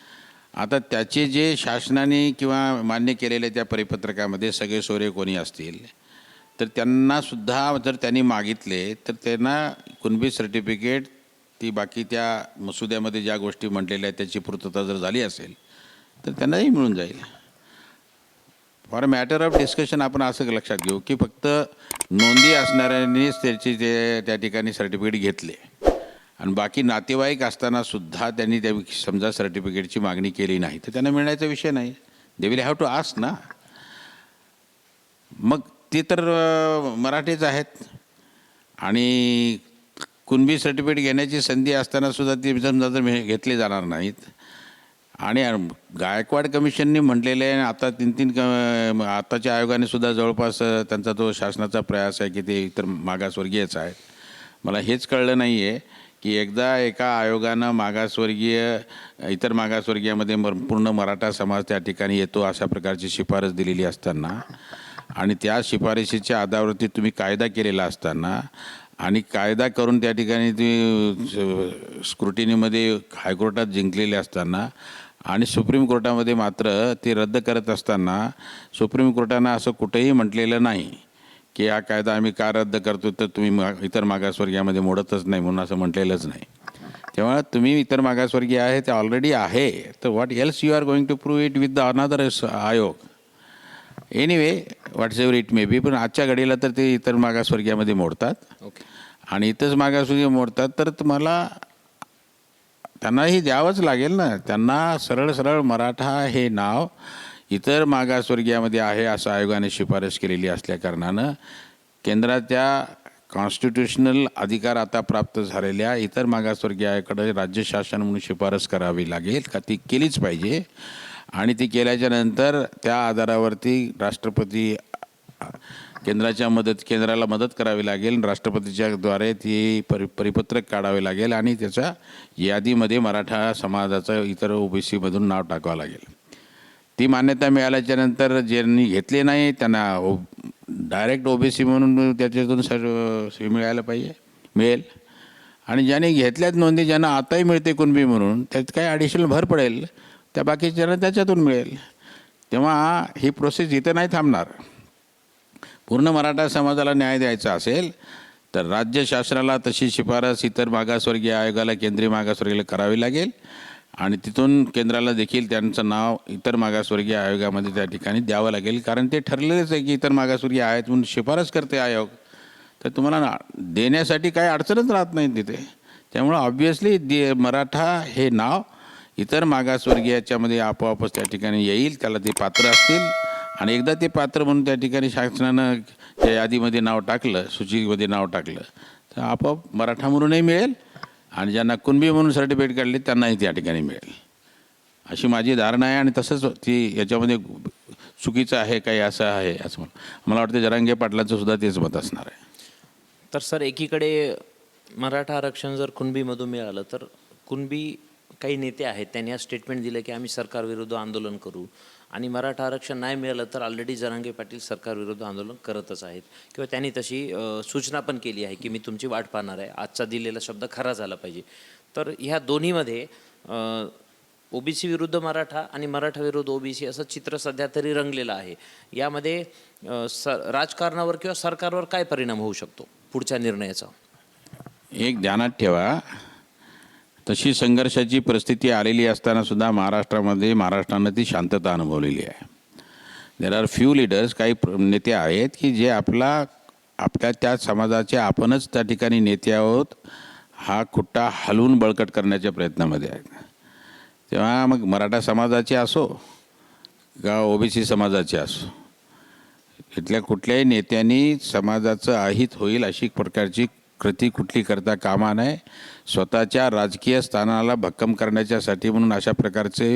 आता त्याचे जे शासनाने किंवा मान्य केलेले त्या परिपत्रकामध्ये सगळे सोयरे कोणी असतील तर त्यांनासुद्धा जर त्यांनी मागितले तर त्यांना कुणबी सर्टिफिकेट ती बाकी त्या मसुद्यामध्ये ज्या गोष्टी म्हटलेल्या आहेत त्याची पूर्तता जर झाली असेल तर त्यांनाही मिळून जाईल. For a matter of discussion आपण असं लक्षात घेऊ की फक्त नोंदी असणाऱ्यांनीच त्याची ते त्या ठिकाणी सर्टिफिकेट घेतले आणि बाकी नातेवाईक असतानासुद्धा त्यांनी त्या समजा सर्टिफिकेटची मागणी केली नाही तर त्यांना मिळण्याचा विषय नाही. They will have to ask ना. मग ते तर मराठीच आहेत आणि कुणबी सर्टिफिकेट घेण्याची संधी असतानासुद्धा ती समजा जर घेतली जाणार नाहीत आणि गायकवाड कमिशनने म्हटलेले आहे आता 3 आताच्या आयोगाने सुद्धा जवळपास त्यांचा तो शासनाचा प्रयास आहे की ते इतर मागासवर्गीयच आहेत. मला हेच कळलं नाही आहे की एकदा एका आयोगानं इतर मागासवर्गीयामध्ये पूर्ण मराठा समाज त्या ठिकाणी येतो अशा प्रकारची शिफारस दिलेली असताना आणि त्या शिफारशीच्या आधारावरती तुम्ही कायदा केलेला असताना आणि कायदा करून त्या ठिकाणी ती स्क्रुटिनीमध्ये हायकोर्टात जिंकलेले असताना आणि सुप्रीम कोर्टामध्ये मात्र ते रद्द करत असताना सुप्रीम कोर्टानं असं कुठेही म्हटलेलं नाही की हा कायदा आम्ही का रद्द करतो तर तुम्ही इतर मागासवर्गीयामध्ये मोडतच नाही म्हणून असं म्हटलेलंच नाही. तेव्हा तुम्ही इतर मागासवर्गीय आहे ते ऑलरेडी आहे तर what else you are going to prove it with the another आयोग. Anyway whatsoever it may be, पण आजच्या घडीला तर ते इतर मागासवर्गीयामध्ये मोडतात. ओके. आणि इथंच मागासवर्गीय मोडतात तर तुम्हाला त्यांनाही द्यावंच लागेल ना. त्यांना सरळ सरळ मराठा हे नाव इतर मागासवर्गीयामध्ये आहे असं आयोगाने शिफारस केलेली असल्याकारणानं केंद्राच्या कॉन्स्टिट्युशनल अधिकार आता प्राप्त झालेल्या इतर मागासवर्गीयाकडे राज्य शासन म्हणून शिफारस करावी लागेल का ती केलीच पाहिजे आणि ती केल्याच्या नंतर त्या आधारावरती राष्ट्रपती केंद्राला मदत करावी लागेल. राष्ट्रपतीच्या द्वारे ती परिपत्रक काढावे लागेल आणि त्याच्या यादीमध्ये मराठा समाजाचं इतर ओबीसीमधून नाव टाकावं लागेल. ती मान्यता मिळाल्याच्या नंतर ज्यांनी घेतले नाही त्यांना डायरेक्ट ओबीसी म्हणून त्याच्यातून मिळायला मिळेल आणि ज्यांनी घेतल्यात नोंदी ज्यांना आताही मिळते कुणबी म्हणून त्यात काही ॲडिशनल भर पडेल त्या बाकीच्यांना त्याच्यातून मिळेल. तेव्हा ही प्रोसेस इथं नाही थांबणार. पूर्ण मराठा समाजाला न्याय द्यायचा असेल तर राज्य शासनाला तशी शिफारस इतर मागासवर्गीय आयोगाला केंद्रीय मागासवर्गीयाला करावी लागेल आणि तिथून केंद्राला देखील त्यांचं नाव इतर मागासवर्गीय आयोगामध्ये त्या ठिकाणी द्यावं लागेल. कारण ते ठरलेलंच आहे की इतर मागासवर्गीय आहेत म्हणून शिफारस करते आयोग तर तुम्हाला देण्यासाठी काही अडचणच राहत नाही तिथे. त्यामुळं ऑब्व्हियसली मराठा हे नाव इतर मागासवर्गीयाच्यामध्ये आपोआपच त्या ठिकाणी येईल. त्याला ते पात्र असतील आणि एकदा ते पात्र म्हणून त्या ठिकाणी शासनानं त्या यादीमध्ये नाव टाकलं, सूचीमध्ये नाव टाकलं तर आपोआप मराठा म्हणूनही मिळेल आणि ज्यांना कुणबी म्हणून सर्टिफिकेट काढले त्यांनाही त्या ठिकाणी मिळेल अशी माझी धारणा आहे. आणि तसंच ती याच्यामध्ये चुकीचं आहे काही असं आहे असं मला वाटतं जरांगे पाटलांचं सुद्धा तेच मत असणार आहे. तर सर, एकीकडे मराठा आरक्षण जर कुणबीमधून मिळालं तर कुणबी काही नेते आहेत त्यांनी आज स्टेटमेंट दिलं की आम्ही सरकारविरुद्ध आंदोलन करू आणि मराठा आरक्षण नाही मिळालं तर ऑलरेडी जरांगे पाटील सरकारविरुद्ध आंदोलन करतच आहेत किंवा त्यांनी तशी सूचना पण केली आहे की मी तुमची वाट पाहणार आहे, आजचा दिलेला शब्द खरा झाला पाहिजे. तर ह्या दोन्हीमध्ये ओबीसी विरुद्ध मराठा आणि मराठा विरुद्ध ओबीसी असं चित्र सध्या तरी रंगलेलं आहे. यामध्ये राजकारणावर किंवा सरकारवर काय परिणाम होऊ शकतो पुढच्या निर्णयाचा? एक ध्यानात ठेवा, तशी संघर्षाची परिस्थिती आलेली असताना सुद्धा महाराष्ट्रानं ती शांतता अनुभवलेली आहे. देर आर फ्यू लीडर्स, काही नेते आहेत की जे आपल्या त्या समाजाचे आपणच त्या ठिकाणी नेते आहोत हा खुट्टा हलवून बळकट करण्याच्या प्रयत्नामध्ये आहेत. तेव्हा मग मराठा समाजाचे असो का ओबीसी समाजाचे असो, इथल्या कुठल्याही नेत्यांनी समाजाचं अहित होईल अशी प्रकारची कृती कुठली करता कामा नये. स्वतःच्या राजकीय स्थानाला भक्कम करण्याच्यासाठी म्हणून अशा प्रकारचे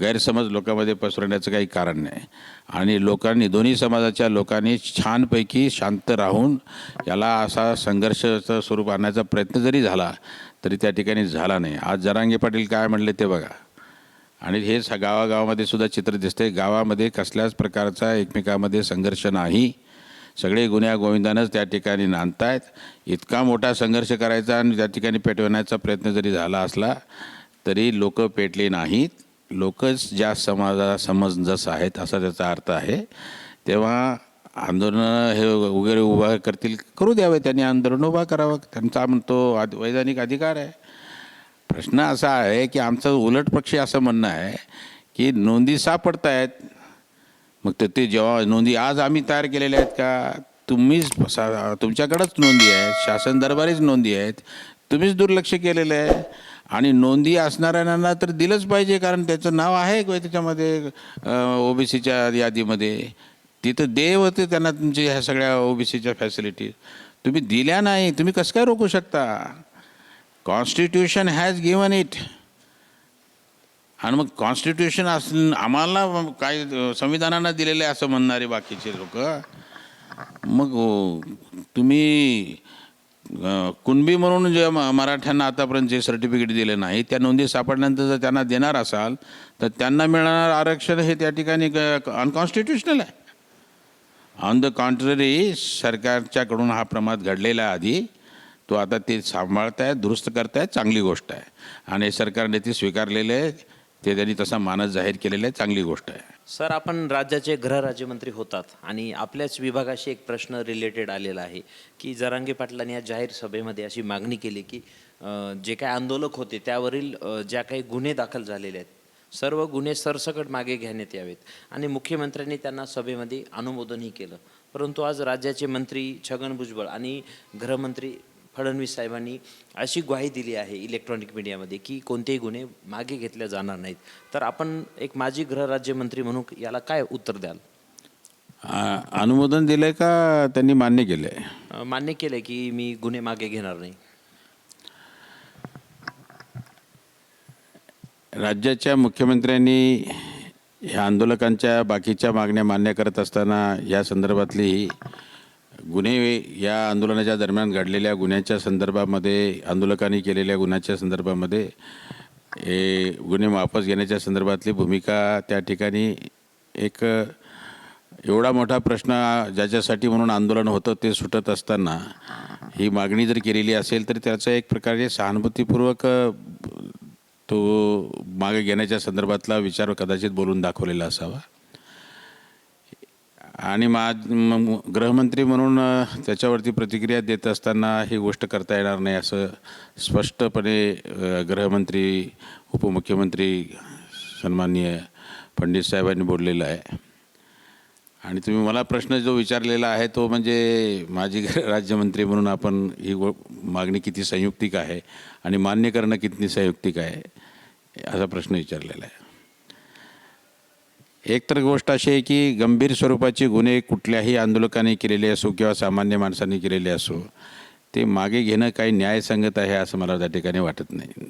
गैरसमज लोकांमध्ये पसरवण्याचं काही कारण नाही. आणि दोन्ही समाजाच्या लोकांनी छानपैकी शांत राहून याला असा संघर्षाचं स्वरूप आणण्याचा प्रयत्न जरी झाला तरी त्या ठिकाणी झाला नाही. आज जरांगे पाटील काय म्हणले ते बघा. आणि हे गावागावामध्ये सुद्धा चित्र दिसते. गावामध्ये कसल्याच प्रकारचा एकमेकामध्ये संघर्ष नाही. सगळे गुन्ह्या गोविंदानंच त्या ठिकाणी नांदतायत. इतका मोठा संघर्ष करायचा आणि त्या ठिकाणी पेटवण्याचा प्रयत्न जरी झाला असला तरी लोक पेटले नाहीत. लोकच ज्या समंजस आहेत असा त्याचा अर्थ आहे. तेव्हा आंदोलनं हे वगैरे उभा करतील, करू द्यावे, त्यांनी आंदोलन उभा करावं, त्यांचा म्हणतो वैधानिक अधिकार आहे. प्रश्न असा आहे की आमचं उलट पक्षी असं म्हणणं आहे की नोंदी सापडत आहेत. मग ते जेव्हा नोंदी आज आम्ही तयार केलेल्या आहेत का? तुमच्याकडंच नोंदी आहेत, शासन दरबारीच नोंदी आहेत, तुम्हीच दुर्लक्ष केलेलं आहे. आणि नोंदी असणाऱ्यांना तर दिलंच पाहिजे, कारण त्याचं नाव आहे त्याच्यामध्ये ओबीसीच्या यादीमध्ये. तिथं देव होते त्यांना तुमचे ह्या सगळ्या ओबीसीच्या फॅसिलिटीज तुम्ही दिल्या नाही. तुम्ही कसं काय रोखू शकता? Constitution has given it. आणि मग कॉन्स्टिट्यूशन आम्हाला काय संविधानानं दिलेलं आहे असं म्हणणारे बाकीचे लोक. मग तुम्ही कुणबी म्हणून जे मराठ्यांना आतापर्यंत जे सर्टिफिकेट दिले नाही त्या नोंदी सापडल्यानंतर जर त्यांना देणार असाल तर त्यांना मिळणार आरक्षण हे त्या ठिकाणी अनकॉन्स्टिट्युशनल आहे. ऑन द कॉन्ट्ररी सरकारच्याकडून हा प्रमाद घडलेला आधी तो आता ते सांभाळतायत, दुरुस्त करतायत, चांगली गोष्ट आहे. आणि सरकारने ते स्वीकारलेलं आहे, ते त्यांनी तसा मानस जाहीर केलेला आहे, चांगली गोष्ट आहे. सर, आपण राज्याचे गृहराज्यमंत्री होतात आणि आपल्याच विभागाशी एक प्रश्न रिलेटेड आलेला आहे की जरांगे पाटलांनी या जाहीर सभेमध्ये अशी मागणी केली की जे काही आंदोलक होते त्यावरील ज्या काही गुन्हे दाखल झालेले आहेत सर्व गुन्हे सरसकट मागे घेण्यात यावेत आणि मुख्यमंत्र्यांनी त्यांना सभेमध्ये अनुमोदनही केलं. परंतु आज राज्याचे मंत्री छगन भुजबळ आणि गृहमंत्री फडणवीस साहेबांनी अशी ग्वाही दिली आहे इलेक्ट्रॉनिक मीडियामध्ये की कोणतेही गुन्हे मागे घेतले जाणार नाहीत. तर आपण एक माजी गृहराज्यमंत्री म्हणून याला काय उत्तर द्याल? अनुमोदन दिलंय का त्यांनी मान्य केलंय? मान्य केलंय की मी गुन्हे मागे घेणार नाही. राज्याच्या मुख्यमंत्र्यांनी ह्या आंदोलकांच्या बाकीच्या मागण्या मान्य करत असताना या संदर्भातली गुन्हे या आंदोलनाच्या दरम्यान घडलेल्या गुन्ह्याच्या संदर्भामध्ये, आंदोलकांनी केलेल्या गुन्ह्याच्या संदर्भामध्ये हे गुन्हे वापस घेण्याच्या संदर्भातली भूमिका त्या ठिकाणी एक एवढा मोठा प्रश्न ज्याच्यासाठी म्हणून आंदोलन होतं ते सुटत असताना ही मागणी जर केलेली असेल तर त्याचा एक प्रकारे सहानुभूतीपूर्वक तो मागे घेण्याच्या संदर्भातला विचार कदाचित बोलून दाखवलेला असावा. आणि गृहमंत्री म्हणून त्याच्यावरती प्रतिक्रिया देत असताना ही गोष्ट करता येणार नाही असं स्पष्टपणे गृहमंत्री उपमुख्यमंत्री सन्माननीय फडणवीस साहेबांनी बोललेलं आहे. आणि तुम्ही मला प्रश्न जो विचारलेला आहे तो म्हणजे माजी राज्यमंत्री म्हणून आपण ही मागणी किती संयुक्तिक आहे आणि मान्य करणं किती संयुक्तिक आहे असा प्रश्न विचारलेला आहे. एक तर गोष्ट अशी आहे की गंभीर स्वरूपाचे गुन्हे कुठल्याही आंदोलकांनी केलेले असो किंवा सामान्य माणसांनी केलेले असो ते मागे घेणं काही न्यायसंगत आहे असं मला त्या ठिकाणी वाटत नाही.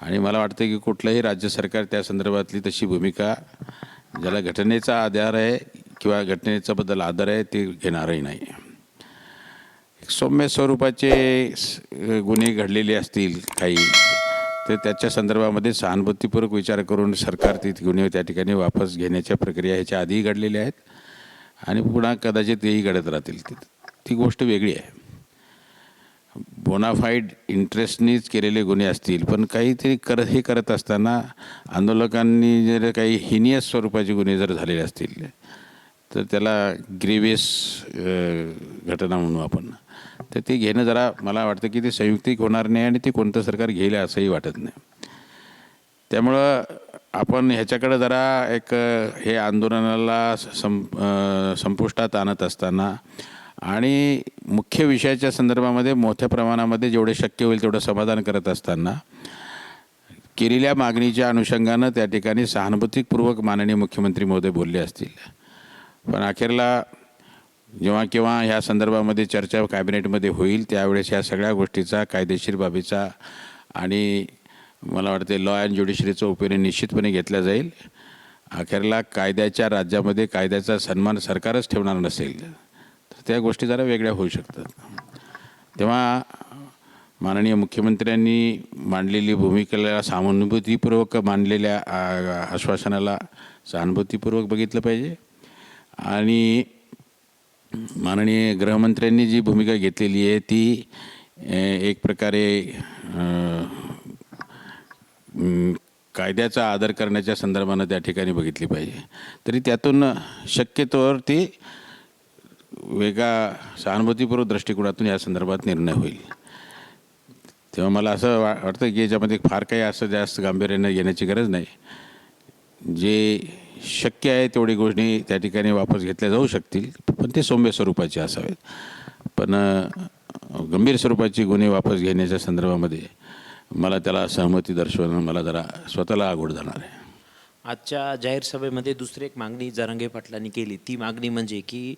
आणि मला वाटतं की कुठलंही राज्य सरकार त्या संदर्भातली तशी भूमिका ज्याला घटनेचा आधार आहे किंवा घटनेचा बद्दल आदर आहे ते घेणारही नाही. सौम्य स्वरूपाचे गुन्हे घडलेले असतील काही तर त्याच्या संदर्भामध्ये सहानुभूतीपूर्वक विचार करून सरकार ती गुन्हे त्या ठिकाणी वापस घेण्याच्या प्रक्रिया ह्याच्या आधीही घडलेल्या आहेत आणि पुन्हा कदाचित तेही घडत राहतील. ती गोष्ट वेगळी आहे. बोनाफाईड इंटरेस्टनीच केलेले गुन्हे असतील, पण काहीतरी हे करत असताना आंदोलकांनी जर काही हिनियस स्वरूपाचे गुन्हे जर झालेले असतील तर त्याला ग्रीवियस घटना म्हणू आपण, तर ते घेणं जरा मला वाटतं की ते संयुक्तिक होणार नाही आणि ते कोणतं सरकार घेईल असंही वाटत नाही. त्यामुळं आपण ह्याच्याकडे जरा एक हे आंदोलनाला संपुष्टात आणत असताना आणि मुख्य विषयाच्या संदर्भामध्ये मोठ्या प्रमाणामध्ये जेवढे शक्य होईल तेवढं समाधान करत असताना केलेल्या मागणीच्या अनुषंगानं त्या ठिकाणी सहानुभूतीपूर्वक माननीय मुख्यमंत्री महोदय बोलले असतील. पण अखेरला जेव्हा केव्हा ह्या संदर्भामध्ये चर्चा कॅबिनेटमध्ये होईल त्यावेळेस ह्या सगळ्या गोष्टीचा कायदेशीर बाबीचा आणि मला वाटते लॉ अँड ज्युडिशरीचं ओपिनियन निश्चितपणे घेतलं जाईल. अखेरला कायद्याच्या राज्यामध्ये कायद्याचा सन्मान सरकारच ठेवणार नसेल तर त्या गोष्टी जरा वेगळ्या होऊ शकतात. तेव्हा माननीय मुख्यमंत्र्यांनी मांडलेली भूमिकेला सहानुभूतीपूर्वक मांडलेल्या आश्वासनाला सहानुभूतीपूर्वक बघितलं पाहिजे आणि माननीय गृहमंत्र्यांनी जी भूमिका घेतलेली आहे ती एक प्रकारे कायद्याचा आदर करण्याच्या संदर्भानं त्या ठिकाणी बघितली पाहिजे. तरी त्यातून शक्यतोवर ती वेगळा सहानुभूतीपूर्वक दृष्टिकोनातून या संदर्भात निर्णय होईल. तेव्हा मला असं वाटतं की याच्यामध्ये फार काही असं जास्त गांभीर्यानं घेण्याची गरज नाही. जे शक्य आहे तेवढी गोष्टी त्या ठिकाणी वापस घेतल्या जाऊ शकतील, पण ते सौम्य स्वरूपाचे असावेत. पण गंभीर स्वरूपाची गुन्हे वापस घेण्याच्या संदर्भामध्ये मला त्याला सहमती दर्शवणं मला जरा स्वतःला अवघड जाणार आहे. आजच्या जाहीर सभेमध्ये दुसरी एक मागणी जरांगे पाटलांनी केली. ती मागणी म्हणजे की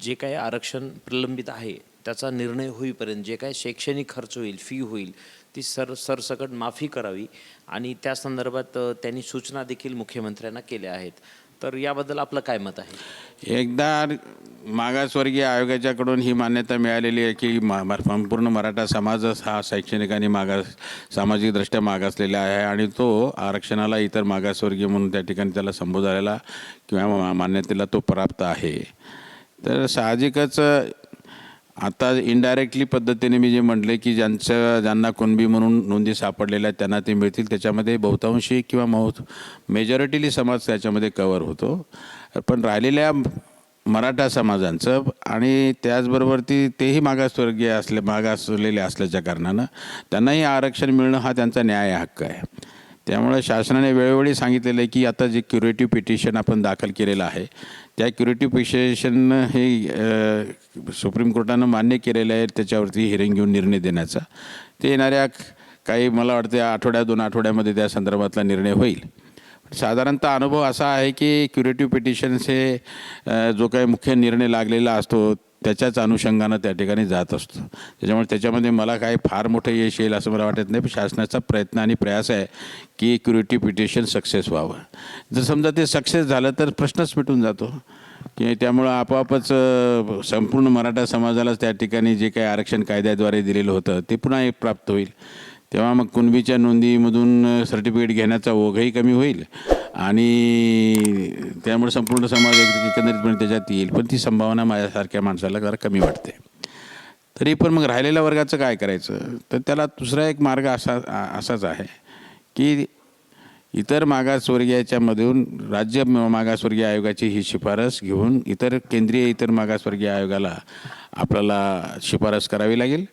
जे काही आरक्षण प्रलंबित आहे त्याचा निर्णय होईपर्यंत जे काही शैक्षणिक खर्च होईल, फी होईल, ती सरसकट माफी करावी आणि त्या संदर्भात त्यांनी सूचना देखील मुख्यमंत्र्यांना केल्या आहेत. तर याबद्दल आपलं काय मत आहे? एकदा मागासवर्गीय आयोगाच्याकडून ही मान्यता मिळालेली आहे की संपूर्ण मराठा समाज हा शैक्षणिक आणि सामाजिकदृष्ट्या मागासलेला आहे आणि तो आरक्षणाला इतर मागासवर्गीय म्हणून त्या ठिकाणी त्याला संबोधायला किंवा मान्यतेला तो प्राप्त आहे. तर साहजिकच आता इनडायरेक्टली पद्धतीने मी जे म्हटले की ज्यांना कुणबी म्हणून नोंदी सापडलेल्या आहेत त्यांना ते मिळतील, त्याच्यामध्ये बहुतांशी किंवा मेजॉरिटीली समाज त्याच्यामध्ये कवर होतो. पण राहिलेल्या मराठा समाजांचं आणि त्याचबरोबर तेही मागासवर्गीय मागासलेले असल्याच्या कारणानं त्यांनाही आरक्षण मिळणं हा त्यांचा न्याय हक्क आहे. त्यामुळे शासनाने वेळोवेळी सांगितलेलं आहे की आता जे क्युरेटिव्ह पिटिशन आपण दाखल केलेलं आहे त्या क्युरेटिव्ह पिटिशन हे सुप्रीम कोर्टानं मान्य केलेलं आहे त्याच्यावरती हिअरिंग घेऊन निर्णय देण्याचा. ते येणाऱ्या काही मला वाटते आठवड्या 2 आठवड्यामध्ये त्या संदर्भातला निर्णय होईल. साधारणतः अनुभव असा आहे की क्युरेटिव्ह पिटिशन्स हे जो काही मुख्य निर्णय लागलेला असतो त्याच्याच अनुषंगानं त्या ठिकाणी जात असतो. त्याच्यामुळे त्याच्यामध्ये मला काय फार मोठं यश येईल असं मला वाटत नाही. पण शासनाचा प्रयत्न आणि प्रयास आहे की क्युरेटिव्ह पिटिशन सक्सेस व्हावं. जर समजा ते सक्सेस झालं तर प्रश्नच मिटून जातो की त्यामुळं आपोआपच संपूर्ण मराठा समाजालाच त्या ठिकाणी जे काही आरक्षण कायद्याद्वारे दिलेलं होतं ते पुन्हा प्राप्त होईल. तेव्हा मग कुणबीच्या नोंदीमधून सर्टिफिकेट घेण्याचा ओघही कमी होईल आणि त्यामुळे संपूर्ण समाज एकंदरीतपणे त्याच्यात येईल. पण ती संभावना माझ्यासारख्या माणसाला जरा कमी वाटते. तरी पण मग राहिलेल्या वर्गाचं काय करायचं, तर त्याला दुसरा एक मार्ग असाच आहे की इतर मागासवर्गीयाच्यामधून राज्य मागासवर्गीय आयोगाची ही शिफारस घेऊन इतर मागासवर्गीय आयोगाला आपल्याला शिफारस करावी लागेल.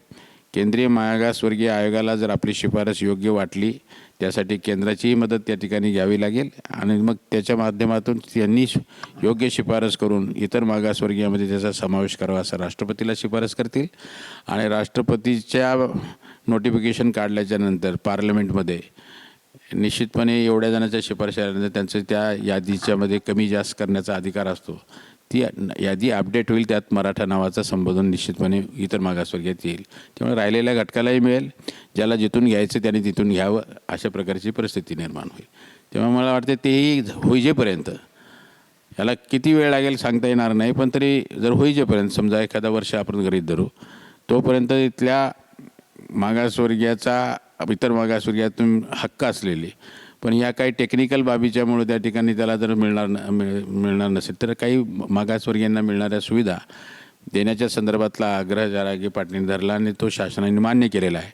केंद्रीय मागासवर्गीय आयोगाला जर आपली शिफारस योग्य वाटली त्यासाठी केंद्राचीही मदत त्या ठिकाणी घ्यावी लागेल आणि मग त्याच्या माध्यमातून त्यांनी योग्य शिफारस करून इतर मागासवर्गीयामध्ये त्याचा समावेश करावा असं राष्ट्रपतीला शिफारस करतील आणि राष्ट्रपतीच्या नोटिफिकेशन काढल्याच्या नंतर पार्लमेंटमध्ये निश्चितपणे एवढ्या जणांच्या शिफारशी आल्यानंतर त्यांचं त्या यादीच्यामध्ये कमी जास्त करण्याचा अधिकार असतो. ती यादी अपडेट होईल, त्यात मराठा नावाचं संबोधन निश्चितपणे इतर मागासवर्गीयात येईल. त्यामुळे राहिलेल्या घटकालाही मिळेल, ज्याला जिथून घ्यायचं त्याने तिथून घ्यावं अशा प्रकारची परिस्थिती निर्माण होईल. तेव्हा मला वाटते तेही होईजेपर्यंत याला किती वेळ लागेल सांगता येणार नाही, पण तरी जर होईजेपर्यंत समजा एखादा वर्ष आपण गृहीत धरू तोपर्यंत इथल्या मागासवर्गीयाचा इतर मागासवर्गीयातून हक्क असलेली, पण या काही टेक्निकल बाबीच्यामुळे त्या ठिकाणी त्याला जर मिळणार नसेल तर काही मागासवर्गीयांना मिळणाऱ्या सुविधा देण्याच्या संदर्भातला आग्रह जरांगे पाटलांनी धरला आणि तो शासनाने मान्य केलेला आहे.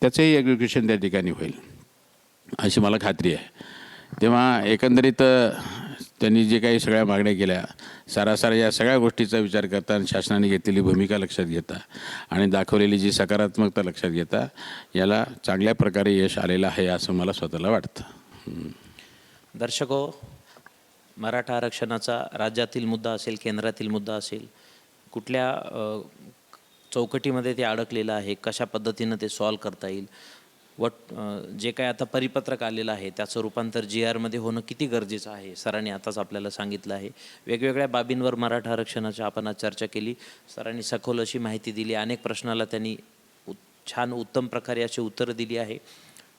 त्याचंही एक्झिक्युशन त्या ठिकाणी होईल अशी मला खात्री आहे. तेव्हा एकंदरीत त्यांनी जे काही सगळ्या मागण्या केल्या, सारासार या सगळ्या गोष्टीचा विचार करता आणि शासनाने घेतलेली भूमिका लक्षात घेता आणि दाखवलेली जी सकारात्मकता लक्षात घेता याला चांगल्या प्रकारे यश आलेलं आहे असं मला स्वतःला वाटतं. दर्शको, मराठा आरक्षणाचा राज्यातील मुद्दा असेल, केंद्रातील मुद्दा असेल, कुठल्या चौकटीमध्ये ते अडकलेलं आहे, कशा पद्धतीनं ते सॉल्व करता येईल, जे काय आता परिपत्रक आलेलं आहे त्याचं रूपांतर GRमध्ये होणं किती गरजेचं आहे, सरांनी आताच आपल्याला सांगितलं आहे. वेगवेगळ्या बाबींवर मराठा आरक्षणाची आपण आज चर्चा केली. सरांनी सखोल अशी माहिती दिली. अनेक प्रश्नाला त्यांनी छान उत्तम प्रकारे अशी उत्तरं दिली आहे.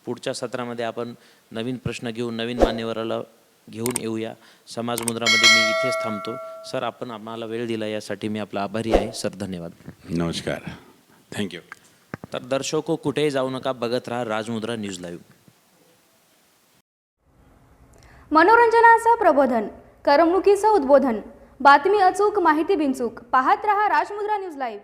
पुढच्या सत्रामध्ये आपण नवीन प्रश्न घेऊन नवीन मान्यवराला घेऊन येऊया. समाज मुद्रामध्ये मी इथेच थांबतो. सर, आपण आम्हाला वेळ दिला यासाठी मी आपला आभारी आहे. सर, धन्यवाद. नमस्कार. थँक्यू. तर दर्शको, कुठेही जाऊ नका, बघत राहा राजमुद्रा न्यूज लाईव्ह. मनोरंजनाचं प्रबोधन, करमणुकीचं उद्बोधन, बातमी अचूक, माहिती बिनचूक. पाहत रहा राजमुद्रा न्यूज लाईव्ह.